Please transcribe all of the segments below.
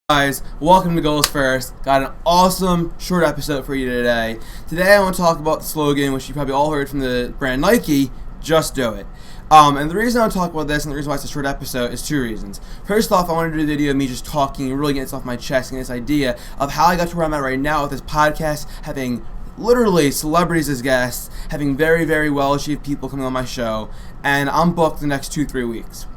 Guys, welcome to Goals First. Got an awesome short episode for you today. Today I want to talk about the slogan, which you probably all heard from the brand Nike, just do it. And the reason I want to talk about this and the reason why it's a short episode is two reasons. First off, I wanted to do a video of me just talking and really getting this off my chest and this idea of how I got to where I'm at right now with this podcast, having literally celebrities as guests, having very, very well-achieved people coming on my show, and I'm booked the next 2-3 weeks.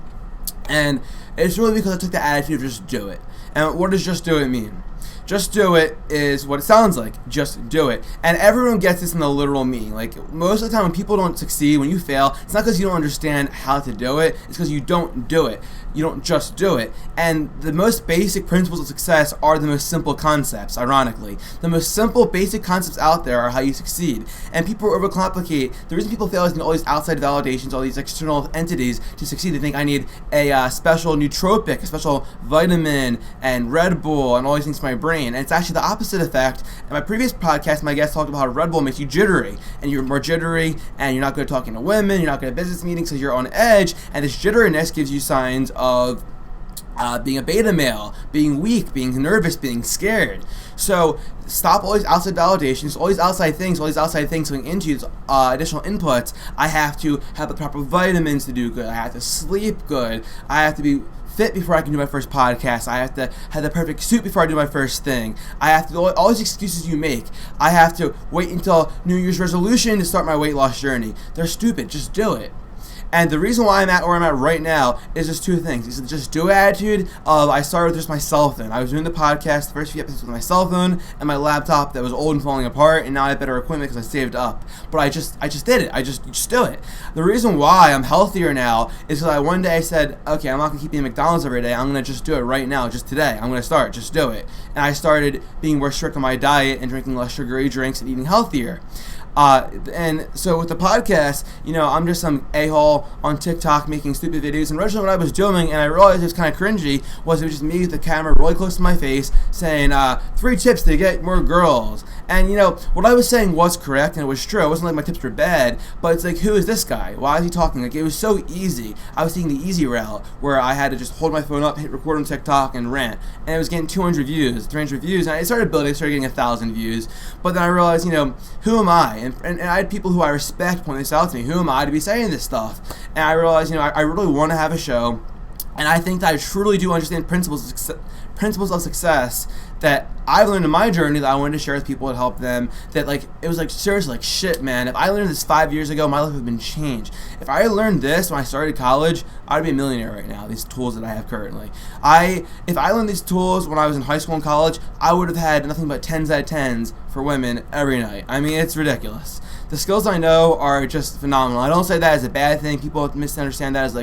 And it's really because I took the attitude of just do it. And what does just do it mean? Just do it is what it sounds like. Just do it. And everyone gets this in the literal meaning. Like, most of the time when people don't succeed, when you fail, it's not because you don't understand how to do it. It's because you don't do it. You don't just do it. And the most basic principles of success are the most simple concepts, ironically. The most simple, basic concepts out there are how you succeed. And people overcomplicate. The reason people fail is they need all these outside validations, all these external entities to succeed. They think I need a special nootropic, a special vitamin, and Red Bull, and all these things for my brain. And it's actually the opposite effect. In my previous podcast, my guest talked about how Red Bull makes you jittery, and you're more jittery, and you're not good at talking to women, you're not good at business meetings because you're on edge, and this jitteriness gives you signs of being a beta male, being weak, being nervous, being scared. So stop all these outside validations, all these outside things going into these additional inputs. I have to have the proper vitamins to do good. I have to sleep good. I have to be fit before I can do my first podcast. I have to have the perfect suit before I do my first thing. I have to, all these excuses you make. I have to wait until New Year's resolution to start my weight loss journey. They're stupid. Just do it. And the reason why I'm at where I'm at right now is just two things. It's the just do attitude of I started with just my cell phone. I was doing the podcast, the first few episodes with my cell phone and my laptop that was old and falling apart, and now I have better equipment because I saved up. But I just did it. I just do it. The reason why I'm healthier now is because one day I said, okay, I'm not going to keep eating McDonald's every day. I'm going to just do it right now, just today. I'm going to start. Just do it. And I started being more strict on my diet and drinking less sugary drinks and eating healthier. And so with the podcast, I'm just some a-hole on TikTok making stupid videos. And originally what I was doing, and I realized it was kind of cringy, was it was just me with the camera really close to my face saying 3 tips to get more girls. And what I was saying was correct and it was true. It wasn't like my tips were bad, but it's like, who is this guy? Why is he talking? Like, it was so easy. I was taking the easy route where I had to just hold my phone up, hit record on TikTok and rant. And it was getting 200 views, 300 views. And I started building, I started getting 1,000 views. But then I realized, who am I? And I had people who I respect point this out to me. Who am I to be saying this stuff? And I realized, I really want to have a show. And I think that I truly do understand principles of success that I've learned in my journey that I wanted to share with people and help them. That it was seriously shit, man. If I learned this 5 years ago, my life would have been changed. If I learned this when I started college, I'd be a millionaire right now. These tools that I have currently. If I learned these tools when I was in high school and college, I would have had nothing but 10s out of 10s for women every night. I mean, it's ridiculous. The skills I know are just phenomenal. I don't say that as a bad thing. People misunderstand that as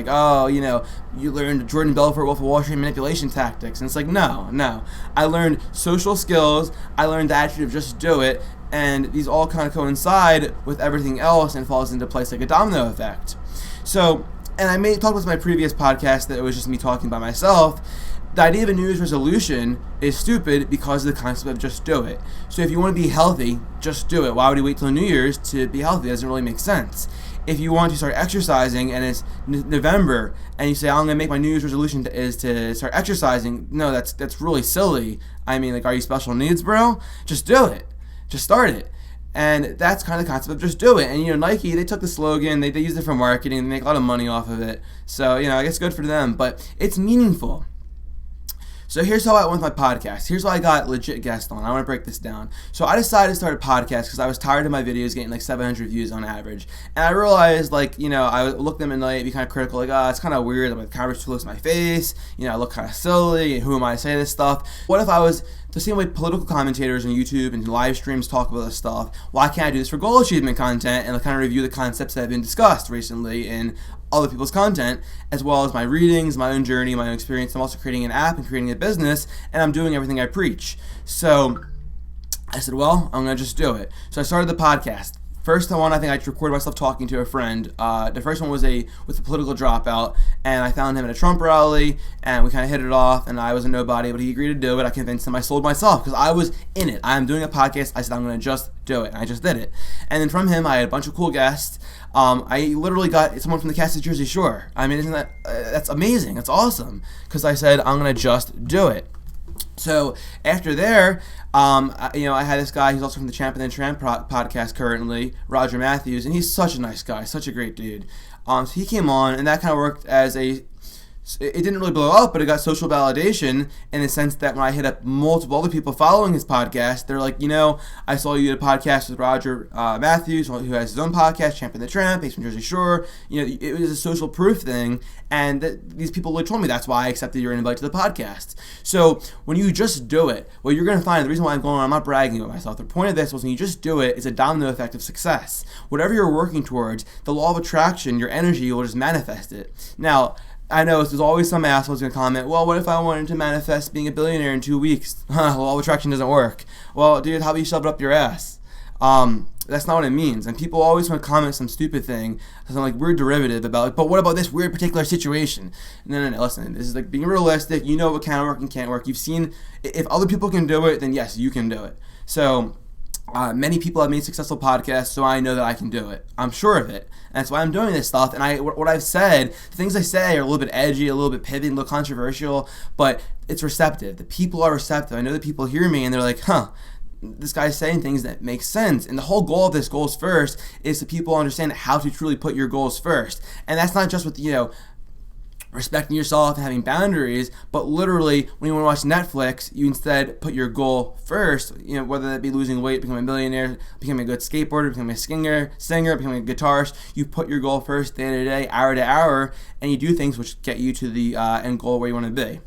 you learned Jordan Belfort, Wolf of Wall Street manipulation tactics. And it's no. I learned social skills. I learned the attitude of just do it. And these all kind of coincide with everything else and falls into place like a domino effect. So, and I may talk about my previous podcast that it was just me talking by myself. The idea of a New Year's resolution is stupid because of the concept of just do it. So if you want to be healthy, just do it. Why would you wait till New Year's to be healthy? It doesn't really make sense. If you want to start exercising and it's November and you say, I'm going to make my New Year's resolution is to start exercising, no, that's really silly. I mean, are you special needs, bro? Just do it. Just start it. And that's kind of the concept of just do it. And, Nike, they took the slogan, they used it for marketing, they make a lot of money off of it. So, I guess good for them, but it's meaningful. So here's how I went with my podcast. Here's why I got legit guests on. I want to break this down. So I decided to start a podcast because I was tired of my videos getting 700 views on average. And I realized, I would look at them and be kind of critical, it's kind of weird. The camera's too close to my face. I look kind of silly. And who am I to say this stuff? What if I was the same way political commentators on YouTube and live streams talk about this stuff? Why can't I do this for goal achievement content and kind of review the concepts that have been discussed recently in other people's content, as well as my readings, my own journey, my own experience? I'm also creating an app and creating a business, and I'm doing everything I preach. So I said, well, I'm going to just do it. So I started the podcast. First one, I think I recorded myself talking to a friend. The first one was with a political dropout, and I found him at a Trump rally, and we kind of hit it off, and I was a nobody, but he agreed to do it. I convinced him. I sold myself because I was in it. I'm doing a podcast. I said, I'm going to just do it, and I just did it. And then from him, I had a bunch of cool guests. I literally got someone from the cast of Jersey Shore. I mean, isn't that's amazing? That's awesome. Because I said, I'm going to just do it. So after there, I had this guy. He's also from the Champion and Rant podcast currently, Roger Matthews, and he's such a nice guy, such a great dude. So he came on, and that kind of worked as it didn't really blow up, but it got social validation in the sense that when I hit up multiple other people following his podcast, they're like, I saw you did a podcast with Roger Matthews, who has his own podcast, Champion the Tramp, based from Jersey Shore. It was a social proof thing, and these people really told me that's why I accepted your invite to the podcast. So when you just do it, what you're going to find, the reason why I'm not bragging about myself, the point of this was when you just do it, it's a domino effect of success. Whatever you're working towards, the law of attraction, your energy will just manifest it. Now, I know there's always some assholes going to comment, well, what if I wanted to manifest being a billionaire in 2 weeks? Law of attraction doesn't work. Well, dude, how about you shove it up your ass? That's not what it means. And people always want to comment some stupid thing, some weird derivative about, but what about this weird particular situation? No, listen, this is being realistic. You know what can work and can't work. You've seen, if other people can do it, then yes, you can do it. So, many people have made successful podcasts, so I know that I can do it. I'm sure of it. And that's why I'm doing this stuff. And what I've said, the things I say are a little bit edgy, a little bit pivoting, a little controversial, but it's receptive. The people are receptive. I know that people hear me and they're like, this guy's saying things that make sense. And the whole goal of this goals first is to people understand how to truly put your goals first. And that's not just with, respecting yourself and having boundaries, but literally when you want to watch Netflix, you instead put your goal first, whether that be losing weight, becoming a millionaire, becoming a good skateboarder, becoming a singer, becoming a guitarist. You put your goal first day to day, hour to hour, and you do things which get you to the end goal where you want to be.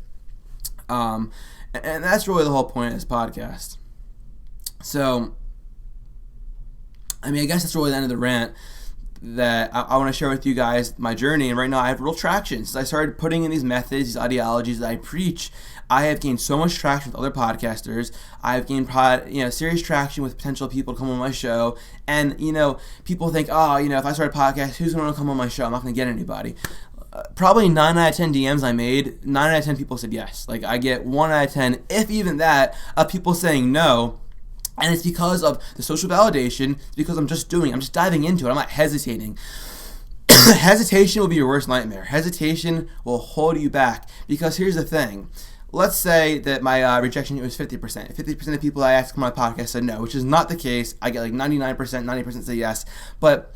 And that's really the whole point of this podcast. So, I guess that's really the end of the rant. That I want to share with you guys my journey, and right now I have real traction. Since I started putting in these methods, these ideologies that I preach, I have gained so much traction with other podcasters. I've gained serious traction with potential people to come on my show, and people think, if I start a podcast, who's going to come on my show? I'm not going to get anybody. Probably 9 out of 10 DMs I made, 9 out of 10 people said yes. I get 1 out of 10, if even that, of people saying no. And it's because of the social validation. It's because I'm just diving into it. I'm not hesitating. Hesitation will be your worst nightmare. Hesitation will hold you back. Because here's the thing. Let's say that my rejection rate was 50%. 50% of people I asked on my podcast said no, which is not the case. I get 99%, 90% say yes. But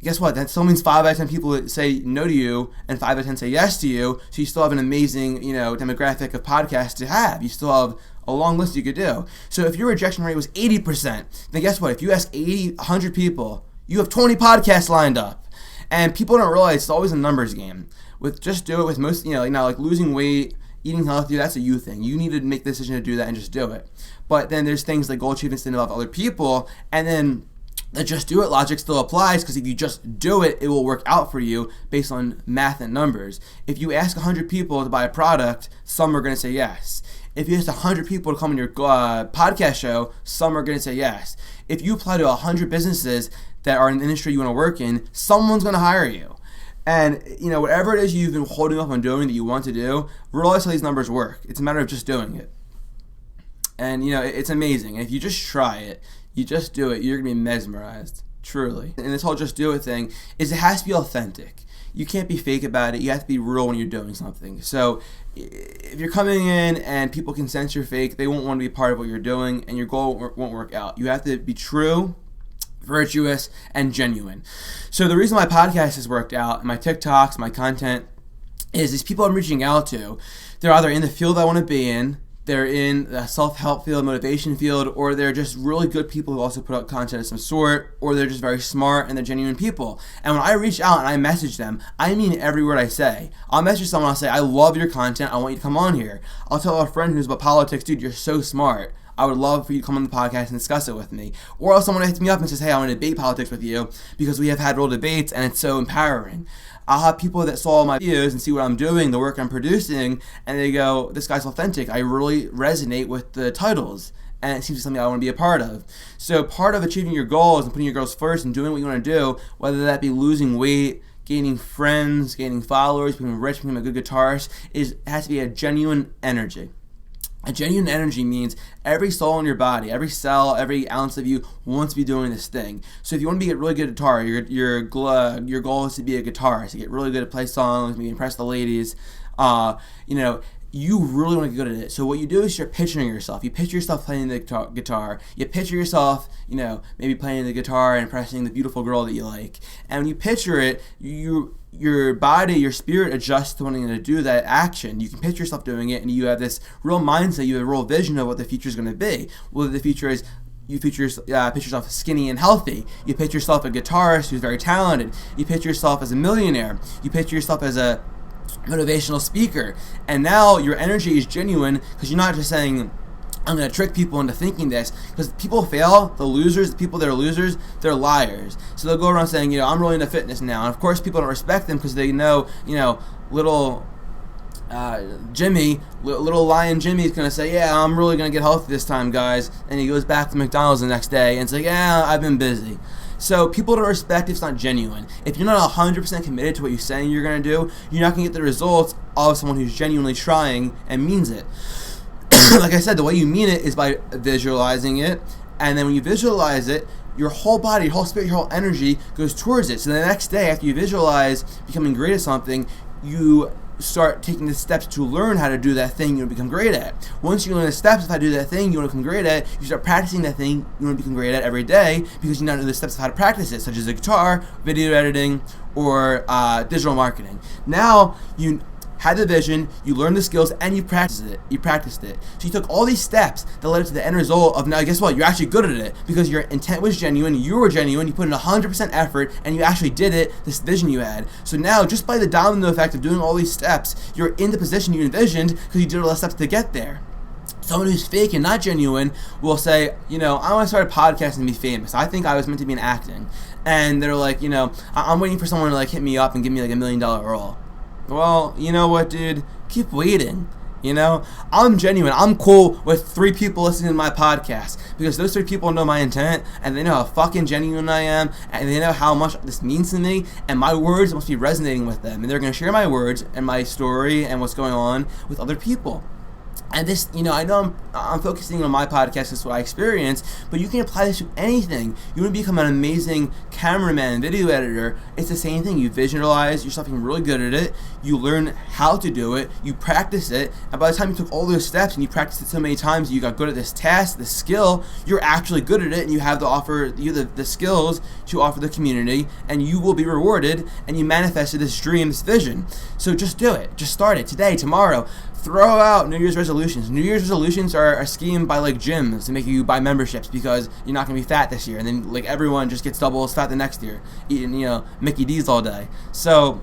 guess what? That still means 5 out of 10 people say no to you and 5 out of 10 say yes to you. So you still have an amazing, demographic of podcasts to have. You still have a long list you could do. So if your rejection rate was 80%, then guess what? If you ask 100 people, you have 20 podcasts lined up. And people don't realize it's always a numbers game. With just do it with most, losing weight, eating healthy, that's a you thing. You need to make the decision to do that and just do it. But then there's things like goal achievements that involve other people, and then the just do it logic still applies, because if you just do it, it will work out for you based on math and numbers. If you ask 100 people to buy a product, some are going to say yes. If you ask 100 people to come on your podcast show, some are going to say yes. If you apply to 100 businesses that are in the industry you want to work in, someone's going to hire you. And, whatever it is you've been holding off on doing that you want to do, realize how these numbers work. It's a matter of just doing it. And, it's amazing. And if you just try it, you just do it, you're going to be mesmerized. Truly. And this whole just do it thing is it has to be authentic. You can't be fake about it. You have to be real when you're doing something. So if you're coming in and people can sense you're fake, they won't want to be part of what you're doing, and your goal won't work out. You have to be true, virtuous, and genuine. So the reason my podcast has worked out, and my TikToks, my content, is these people I'm reaching out to, they're either in the field I want to be in, they're in the self-help field, motivation field, or they're just really good people who also put out content of some sort, or they're just very smart and they're genuine people. And when I reach out and I message them, I mean every word I say. I'll message someone, I'll say, I love your content, I want you to come on here. I'll tell a friend who's about politics, dude, you're so smart. I would love for you to come on the podcast and discuss it with me. Or else someone hits me up and says, hey, I want to debate politics with you, because we have had real debates and it's so empowering. I'll have people that saw my videos and see what I'm doing, the work I'm producing, and they go, this guy's authentic. I really resonate with the titles, and it seems like something I want to be a part of. So part of achieving your goals and putting your goals first and doing what you want to do, whether that be losing weight, gaining friends, gaining followers, becoming rich, becoming a good guitarist, it has to be a genuine energy. A genuine energy means every soul in your body, every cell, every ounce of you wants to be doing this thing. So if you want to be a really good guitar, your goal is to be a guitarist, to get really good at play songs, maybe impress the ladies. you really want to get good at it. So what you do is you're picturing yourself. You picture yourself playing the guitar. You picture yourself, maybe playing the guitar and impressing the beautiful girl that you like. And when you picture it, your body, your spirit adjusts to wanting to do that action. You can picture yourself doing it, and you have this real mindset. You have a real vision of what the future is going to be. Whether the future is you picture yourself skinny and healthy. You picture yourself a guitarist who's very talented. You picture yourself as a millionaire. You picture yourself as a motivational speaker, and now your energy is genuine because you're not just saying, I'm going to trick people into thinking this, because people fail. The people that are losers, they're liars. So they'll go around saying, I'm really into fitness now, and of course people don't respect them because they know, little little lion Jimmy is going to say, yeah, I'm really going to get healthy this time, guys, and he goes back to McDonald's the next day and it's like, yeah, I've been busy. So people don't respect if it's not genuine. If you're not 100% committed to what you're saying you're going to do, you're not going to get the results of someone who's genuinely trying and means it. Like I said, the way you mean it is by visualizing it, and then when you visualize it, your whole body, your whole spirit, your whole energy goes towards it. So the next day after you visualize becoming great at something, you start taking the steps to learn how to do that thing you want to become great at. Once you learn the steps of how to do that thing you want to become great at, you start practicing that thing you want to become great at every day because you now know the steps of how to practice it, such as the guitar, video editing, or digital marketing. Now you had the vision, you learned the skills, and you practiced it. So you took all these steps that led to the end result of, now guess what, you're actually good at it because your intent was genuine, you were genuine, you put in 100% effort, and you actually did it, this vision you had. So now, just by the domino effect of doing all these steps, you're in the position you envisioned because you did all the steps to get there. Someone who's fake and not genuine will say, I want to start a podcast and be famous. I think I was meant to be in acting. And they're like, I'm waiting for someone to hit me up and give me $1 million role. Well, you know what, dude? Keep waiting. I'm genuine. I'm cool with 3 people listening to my podcast because those 3 people know my intent and they know how fucking genuine I am and they know how much this means to me, and my words must be resonating with them, and they're going to share my words and my story and what's going on with other people. And this, I know I'm focusing on my podcast, this is what I experience, but you can apply this to anything. You want to become an amazing cameraman, video editor, it's the same thing. You visualize yourself being really good at it, you learn how to do it, you practice it, and by the time you took all those steps and you practiced it so many times, you got good at this task, this skill, you're actually good at it, and you have the skills to offer the community, and you will be rewarded, and you manifested this dream, this vision. So just do it. Just start it today, tomorrow. Throw out New Year's resolutions. New Year's resolutions are schemed by gyms to make you buy memberships because you're not going to be fat this year, and then everyone just gets double as fat the next year, eating Mickey D's all day. So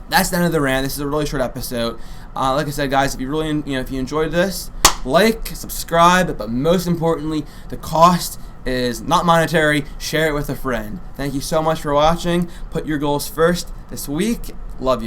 that's the end of the rant. This is a really short episode. Like I said, guys, if you really if you enjoyed this, like, subscribe, but most importantly, the cost is not monetary. Share it with a friend. Thank you so much for watching. Put your goals first this week. Love you.